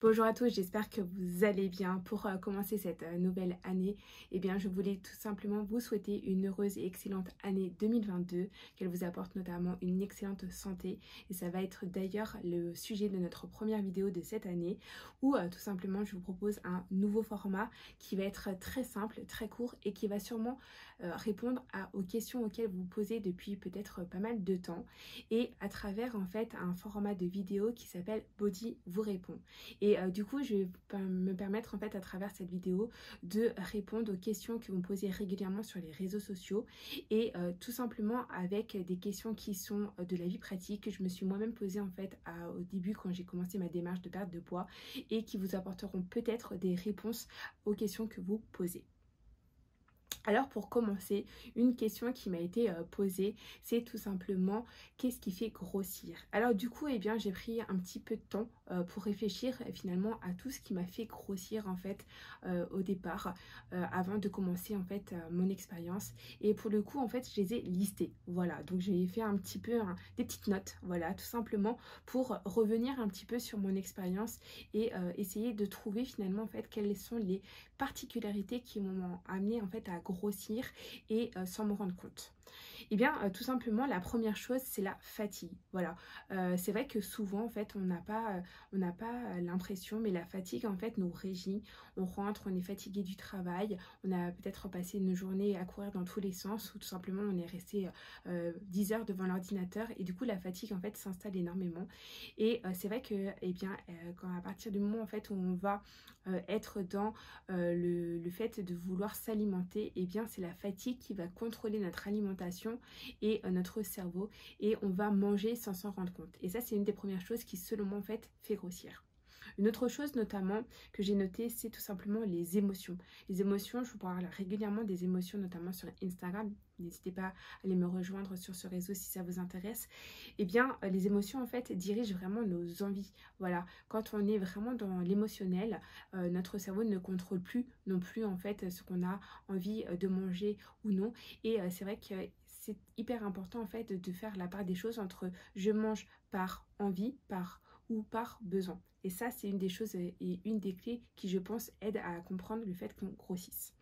Bonjour à tous, j'espère que vous allez bien. Pour commencer cette nouvelle année, eh bien, je voulais tout simplement vous souhaiter une heureuse et excellente année 2022, qu'elle vous apporte notamment une excellente santé. Et ça va être d'ailleurs le sujet de notre première vidéo de cette année, où tout simplement je vous propose un nouveau format qui va être très simple, très court et qui va sûrement répondre aux questions auxquelles vous vous posez depuis peut-être pas mal de temps. Et à travers en fait un format de vidéo qui s'appelle Body vous répond. Et du coup, je vais me permettre en fait à travers cette vidéo de répondre aux questions que vous me posez régulièrement sur les réseaux sociaux et tout simplement avec des questions qui sont de la vie pratique que je me suis moi-même posée en fait au début quand j'ai commencé ma démarche de perte de poids et qui vous apporteront peut-être des réponses aux questions que vous posez. Alors pour commencer, une question qui m'a été posée, c'est tout simplement qu'est-ce qui fait grossir? Alors du coup, eh bien, j'ai pris un petit peu de temps pour réfléchir finalement à tout ce qui m'a fait grossir en fait au départ, avant de commencer en fait mon expérience. Et pour le coup, en fait, je les ai listés. Voilà, donc j'ai fait un petit peu des petites notes, voilà, tout simplement pour revenir un petit peu sur mon expérience et essayer de trouver finalement en fait quelles sont les particularités qui m'ont amené en fait à grossir et sans me rendre compte. Eh bien, tout simplement, la première chose, c'est la fatigue. Voilà, c'est vrai que souvent, en fait, on n'a pas l'impression, mais la fatigue, en fait, nous régit. On rentre, on est fatigué du travail, on a peut-être passé une journée à courir dans tous les sens, ou tout simplement, on est resté 10 heures devant l'ordinateur, et du coup, la fatigue, en fait, s'installe énormément. Et c'est vrai que, eh bien, quand à partir du moment, en fait, où on va être dans le fait de vouloir s'alimenter, eh bien, c'est la fatigue qui va contrôler notre alimentation et notre cerveau et on va manger sans s'en rendre compte. Et ça, c'est une des premières choses qui, selon moi, en fait, fait grossir. Une autre chose notamment que j'ai noté, c'est tout simplement les émotions. Les émotions, je vous parle régulièrement des émotions, notamment sur Instagram. N'hésitez pas à aller me rejoindre sur ce réseau si ça vous intéresse. Eh bien, les émotions, en fait, dirigent vraiment nos envies. Voilà, quand on est vraiment dans l'émotionnel, notre cerveau ne contrôle plus non plus, en fait, ce qu'on a envie de manger ou non. Et c'est vrai que c'est hyper important, en fait, de faire la part des choses entre je mange par envie, ou par besoin. Et ça, c'est une des choses et une des clés qui, je pense, aide à comprendre le fait qu'on grossisse.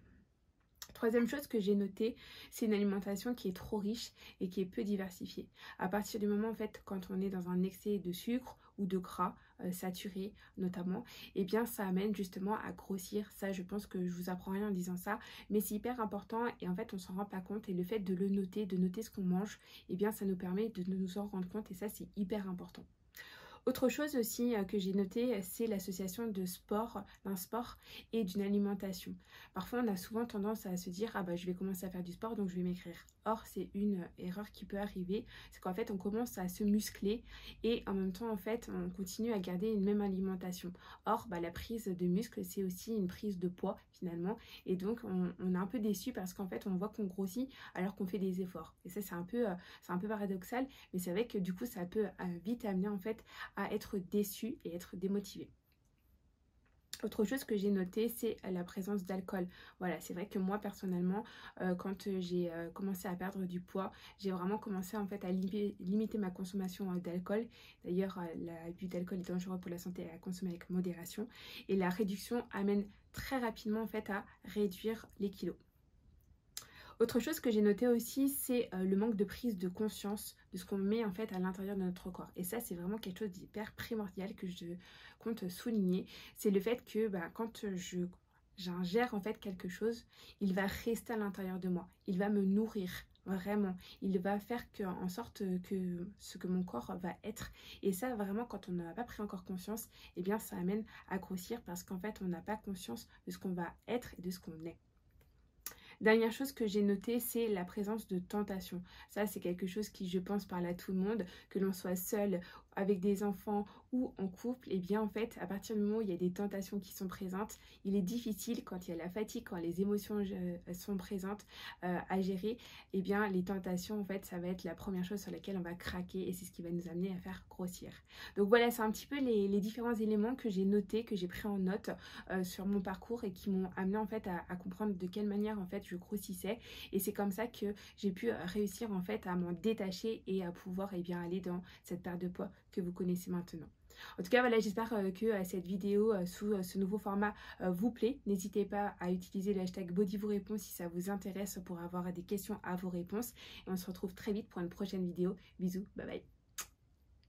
Troisième chose que j'ai notée, c'est une alimentation qui est trop riche et qui est peu diversifiée. À partir du moment, en fait, quand on est dans un excès de sucre ou de gras saturé notamment, eh bien ça amène justement à grossir. Ça, je pense que je vous apprends rien en disant ça, mais c'est hyper important et en fait on s'en rend pas compte et le fait de noter ce qu'on mange, eh bien ça nous permet de nous en rendre compte et ça c'est hyper important. Autre chose aussi que j'ai noté, c'est l'association de sport, d'un sport et d'une alimentation. Parfois, on a souvent tendance à se dire « Ah bah je vais commencer à faire du sport, donc je vais maigrir ». Or, c'est une erreur qui peut arriver, c'est qu'en fait, on commence à se muscler et en même temps, en fait, on continue à garder une même alimentation. Or, bah, la prise de muscle, c'est aussi une prise de poids finalement et donc on est un peu déçu parce qu'en fait, on voit qu'on grossit alors qu'on fait des efforts. Et ça, c'est un peu paradoxal, mais c'est vrai que du coup, ça peut vite amener en fait à être déçu et être démotivé. Autre chose que j'ai noté, c'est la présence d'alcool. Voilà, c'est vrai que moi personnellement, quand j'ai commencé à perdre du poids, j'ai vraiment commencé en fait à limiter ma consommation d'alcool. D'ailleurs, l'abus d'alcool est dangereux pour la santé à consommer avec modération. Et la réduction amène très rapidement en fait à réduire les kilos. Autre chose que j'ai noté aussi, c'est le manque de prise de conscience de ce qu'on met en fait à l'intérieur de notre corps. Et ça, c'est vraiment quelque chose d'hyper primordial que je compte souligner. C'est le fait que quand j'ingère en fait quelque chose, il va rester à l'intérieur de moi. Il va me nourrir. Vraiment, il va faire en sorte que ce que mon corps va être. Et ça, vraiment, quand on n'a pas pris encore conscience, eh bien, ça amène à grossir parce qu'en fait, on n'a pas conscience de ce qu'on va être et de ce qu'on est. Dernière chose que j'ai notée, c'est la présence de tentation. Ça, c'est quelque chose qui, je pense, parle à tout le monde, que l'on soit seul, avec des enfants ou en couple. Et bien, en fait, à partir du moment où il y a des tentations qui sont présentes, il est difficile, quand il y a la fatigue, quand les émotions sont présentes à gérer, et bien, les tentations, en fait, ça va être la première chose sur laquelle on va craquer et c'est ce qui va nous amener à faire grossir. Donc voilà, c'est un petit peu les différents éléments que j'ai notés, que j'ai pris en note sur mon parcours et qui m'ont amené en fait à comprendre de quelle manière en fait je grossissais et c'est comme ça que j'ai pu réussir en fait à m'en détacher et à pouvoir aller dans cette perte de poids que vous connaissez maintenant. En tout cas, voilà, j'espère que cette vidéo sous ce nouveau format vous plaît. N'hésitez pas à utiliser le hashtag BodyVousRépond si ça vous intéresse pour avoir des questions à vos réponses. Et on se retrouve très vite pour une prochaine vidéo. Bisous, bye bye.